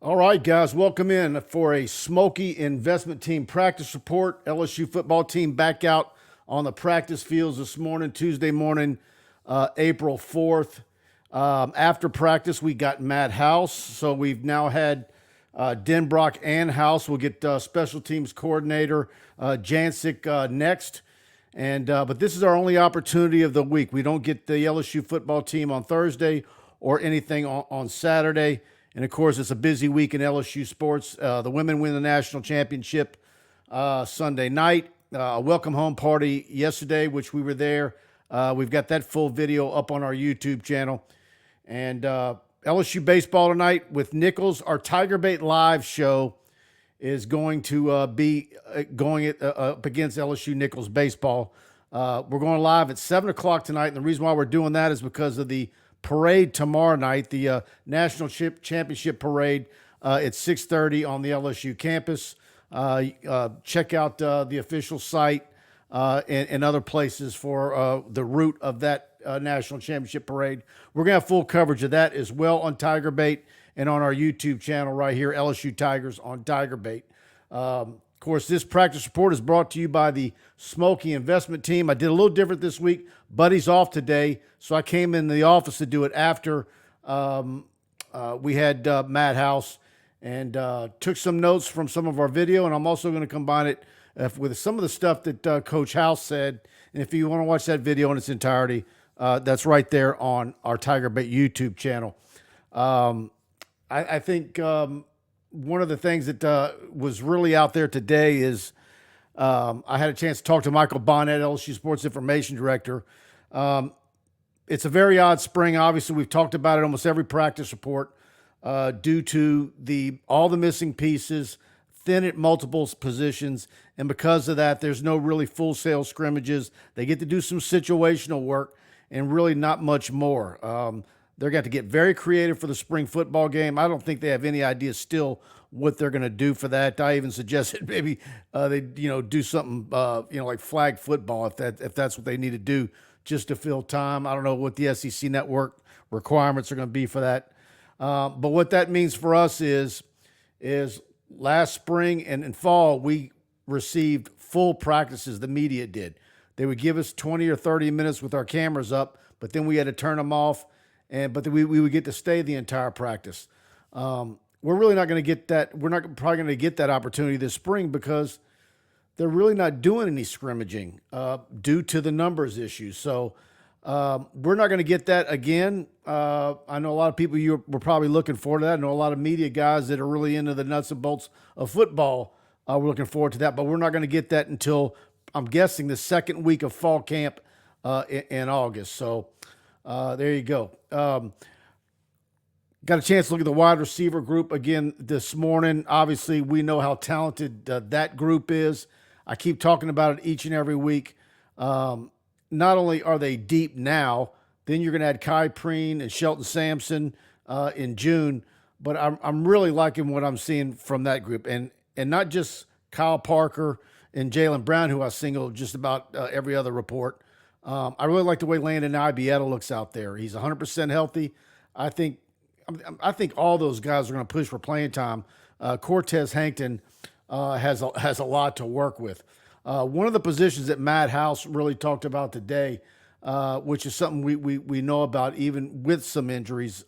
All right, guys, welcome in for a Schmolke Investment Team practice report. LSU football team back out on the practice fields this morning, Tuesday morning, April 4th. After practice, we got Matt House. So we've now had Denbrock and House. We'll get special teams coordinator Jancic next. But this is our only opportunity of the week. We don't get the LSU football team on Thursday or anything on Saturday. And of course, it's a busy week in LSU sports. The women win the national championship Sunday night. A welcome home party yesterday, which we were there. We've got that full video up on our YouTube channel. And LSU baseball tonight with Nichols. Our Tiger Bait Live show is going to be going up against LSU Nichols baseball. We're going live at 7 o'clock tonight. And the reason why we're doing that is because of the parade tomorrow night, the National Championship Parade at 6:30 on the LSU campus. Check out the official site and other places for the route of that National Championship Parade. We're going to have full coverage of that as well on Tiger Bait and on our YouTube channel right here, LSU Tigers on Tiger Bait. Of course, this practice report is brought to you by the Schmolke Investment Team. I did a little different this week. Buddy's off today, so I came in the office to do it after we had Matt House and took some notes from some of our video, and I'm also going to combine it with some of the stuff that Coach House said. And if you want to watch that video in its entirety, that's right there on our Tiger Bait YouTube channel. I think one of the things that was really out there today is I had a chance to talk to Michael Bonnet, LSU Sports Information Director. It's a very odd spring. Obviously, we've talked about it almost every practice report due to all the missing pieces, thin at multiple positions, and because of that, there's no really full-scale scrimmages. They get to do some situational work and really not much more. They're going to get very creative for the spring football game. I don't think they have any idea still what they're going to do for that. I even suggested maybe they do something like flag football if that's what they need to do just to fill time. I don't know what the SEC network requirements are going to be for that. But what that means for us is last spring and in fall we received full practices. The media did. They would give us 20 or 30 minutes with our cameras up, but then we had to turn them off. But we would get to stay the entire practice. We're really not going to get that. We're not probably going to get that opportunity this spring because they're really not doing any scrimmaging due to the numbers issues. So we're not going to get that again. I know a lot of people were probably looking forward to that. I know a lot of media guys that are really into the nuts and bolts of football were looking forward to that. But we're not going to get that until, I'm guessing, the second week of fall camp in August. So there you go. Got a chance to look at the wide receiver group again this morning. Obviously, we know how talented that group is. I keep talking about it each and every week. Not only are they deep now, then you're going to add Kai Preen and Shelton Sampson in June. But I'm really liking what I'm seeing from that group, and not just Kyle Parker and Jalen Brown, who I singled just about every other report. I really like the way Landon Ibieta looks out there. He's 100% healthy. I think all those guys are going to push for playing time. Cortez Hankton has a lot to work with. One of the positions that Matt House really talked about today, which is something we know about even with some injuries,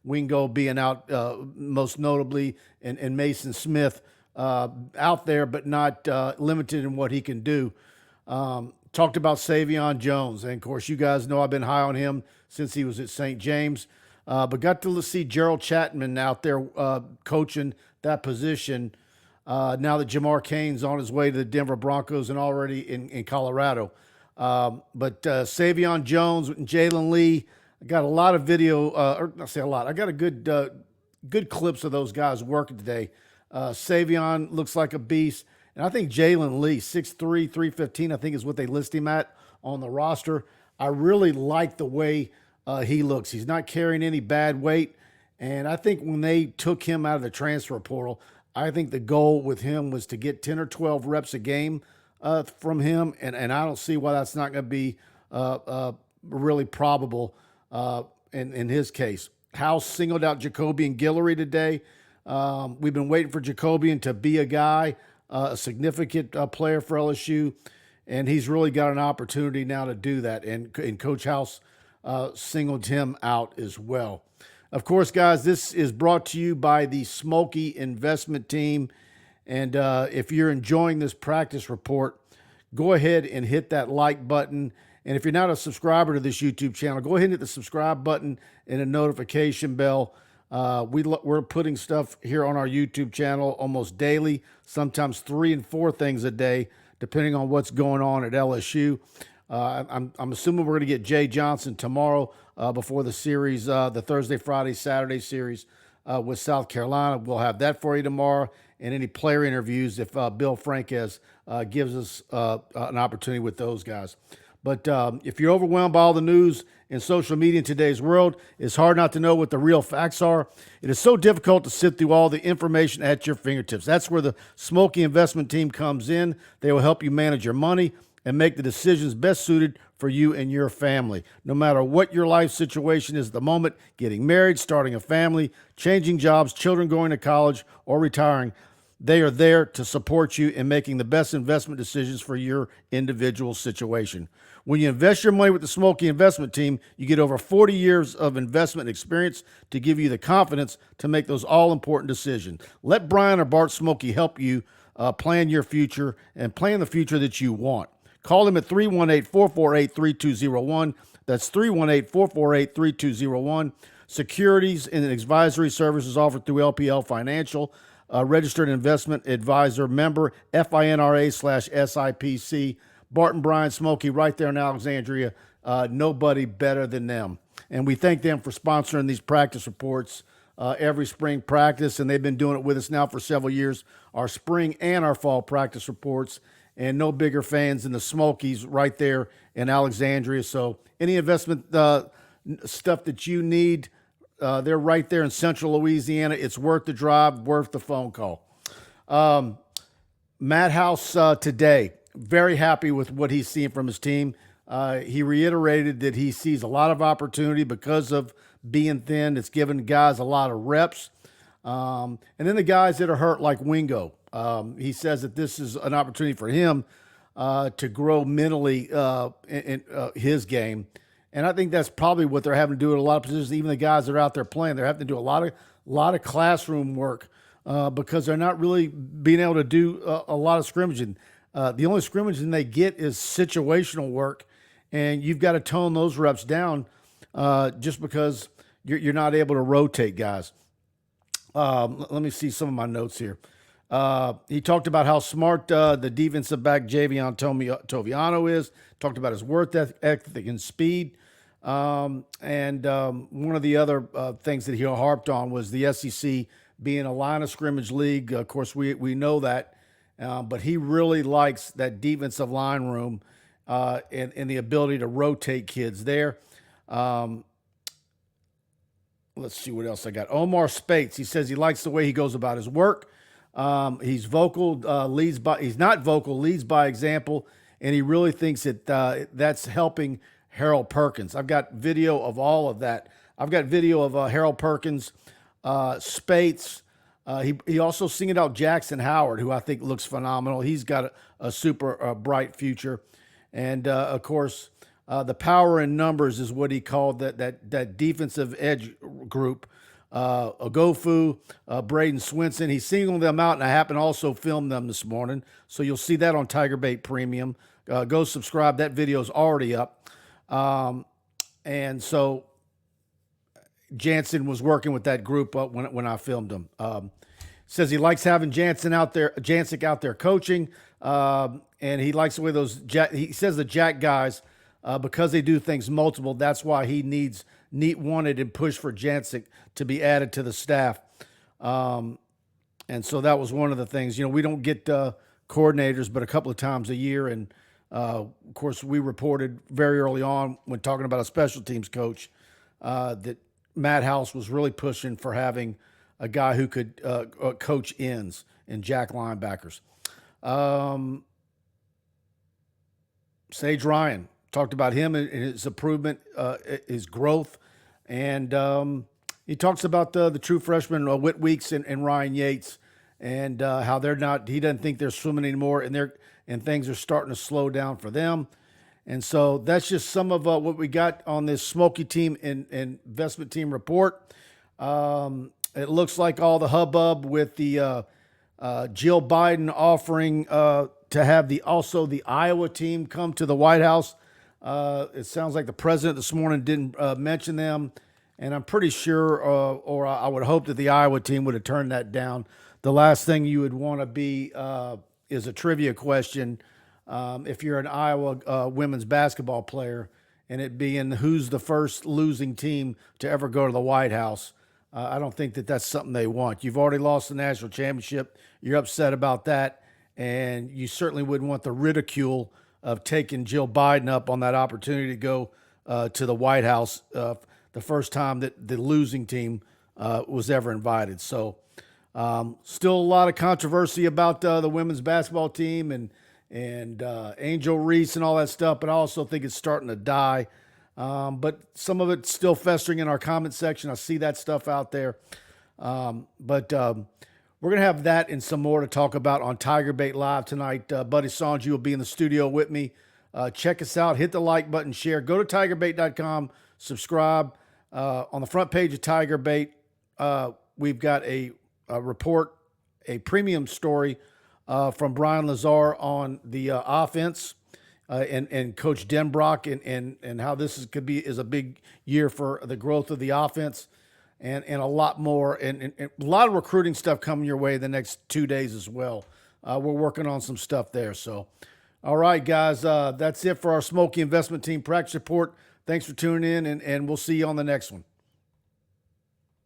Wingo being out most notably, and Mason Smith out there but not limited in what he can do. Talked about Savion Jones, and of course, you guys know I've been high on him since he was at St. James. But got to see Gerald Chapman out there coaching that position now that Jamar Cain's on his way to the Denver Broncos and already in Colorado. But Savion Jones and Jalen Lee, I got a lot of video, or not say a lot. I got a good clips of those guys working today. Savion looks like a beast. And I think Jalen Lee, 6'3", 315, I think is what they list him at on the roster. I really like the way he looks. He's not carrying any bad weight. And I think when they took him out of the transfer portal, I think the goal with him was to get 10 or 12 reps a game from him. And I don't see why that's not going to be really probable in his case. House singled out Jacobian Guillory today. We've been waiting for Jacobian to be a guy, a significant player for LSU, and he's really got an opportunity now to do that. And Coach House singled him out as well. Of course, guys, this is brought to you by the Schmolke Investment Team. And if you're enjoying this practice report, go ahead and hit that like button. And if you're not a subscriber to this YouTube channel, go ahead and hit the subscribe button and a notification bell. We're putting stuff here on our YouTube channel almost daily, sometimes 3 and 4 things a day, depending on what's going on at LSU. I'm assuming we're going to get Jay Johnson tomorrow before the series, the Thursday, Friday, Saturday series with South Carolina. We'll have that for you tomorrow, and any player interviews if Bill Franquez gives us an opportunity with those guys. But if you're overwhelmed by all the news in social media in today's world, it's hard not to know what the real facts are. It is so difficult to sift through all the information at your fingertips. That's where the Schmolke Investment Team comes in. They will help you manage your money and make the decisions best suited for you and your family. No matter what your life situation is at the moment, getting married, starting a family, changing jobs, children going to college, or retiring, they are there to support you in making the best investment decisions for your individual situation. When you invest your money with the Schmolke Investment Team, you get over 40 years of investment experience to give you the confidence to make those all-important decisions. Let Brian or Bart Schmolke help you plan your future and plan the future that you want. Call them at 318-448-3201. That's 318-448-3201. Securities and advisory services offered through LPL Financial, registered investment advisor, member FINRA/SIPC. Bart and Brian Schmolke right there in Alexandria. Nobody better than them. And we thank them for sponsoring these practice reports every spring practice, and they've been doing it with us now for several years, our spring and our fall practice reports. And no bigger fans than the Schmolkes right there in Alexandria. So any investment stuff that you need, they're right there in central Louisiana. It's worth the drive, worth the phone call. Matt House today, very happy with what he's seeing from his team. He reiterated that he sees a lot of opportunity because of being thin. It's given guys a lot of reps. And then the guys that are hurt like Wingo. He says that this is an opportunity for him to grow mentally in his game. And I think that's probably what they're having to do at a lot of positions. Even the guys that are out there playing, they're having to do a lot of classroom work because they're not really being able to do a lot of scrimmaging. The only scrimmaging they get is situational work, and you've got to tone those reps down just because you're not able to rotate guys. Let me see some of my notes here. He talked about how smart the defensive back Javion Toviano is. Talked about his work ethic and speed. And one of the other things that he harped on was the SEC being a line of scrimmage league. Of course, we know that. But he really likes that defensive line room and the ability to rotate kids there. Let's see what else I got. Omar Spates, he says he likes the way he goes about his work. He's vocal, he's not vocal, leads by example, and he really thinks that that's helping Harold Perkins. I've got video of all of that. I've got video of Harold Perkins, Spates. He also singled out Jackson Howard, who I think looks phenomenal. He's got a super bright future. And, of course, the power in numbers is what he called that defensive edge group. Ogofu, Braden Swinson. He singled them out, and I happen to also film them this morning. So you'll see that on Tiger Bait Premium. Go subscribe. That video is already up. And so Jansen was working with that group when I filmed him. Says he likes having Jansen out there coaching, and he likes the way he says the Jack guys, because they do things multiple, that's why he wanted and pushed for Jansen to be added to the staff. And so that was one of the things. We don't get coordinators but a couple of times a year, and of course we reported very early on when talking about a special teams coach that Matt House was really pushing for having a guy who could coach ends and jack linebackers. Sage Ryan talked about him and his improvement, his growth, and He talks about the true freshmen, Whit Weeks and Ryan Yates, and how they're not. He doesn't think they're swimming anymore, and things are starting to slow down for them. And so that's just some of what we got on this Schmolke team and investment team report. It looks like all the hubbub with the Jill Biden offering to have the Iowa team come to the White House. It sounds like the president this morning didn't mention them, and I'm pretty sure, or I would hope that the Iowa team would have turned that down. The last thing you would want to be is a trivia question if you're an Iowa women's basketball player, and it being who's the first losing team to ever go to the White House. I don't think that that's something they want. You've already lost the national championship. You're upset about that, and you certainly wouldn't want the ridicule of taking Jill Biden up on that opportunity to go to the White House the first time that the losing team was ever invited. So still a lot of controversy about the women's basketball team and Angel Reese and all that stuff, but I also think it's starting to die. But some of it's still festering in our comment section. I see that stuff out there. But we're going to have that and some more to talk about on Tiger Bait Live tonight. Buddy Sanji will be in the studio with me. Check us out. Hit the like button, share. Go to tigerbait.com, subscribe. On the front page of Tiger Bait, we've got a report, a premium story from Brian Lazar on the offense. And Coach Denbrock and how this is a big year for the growth of the offense and a lot more and a lot of recruiting stuff coming your way the next 2 days as well. We're working on some stuff there. So, all right, guys, that's it for our Schmolke Investment Team practice report. Thanks for tuning in, and we'll see you on the next one.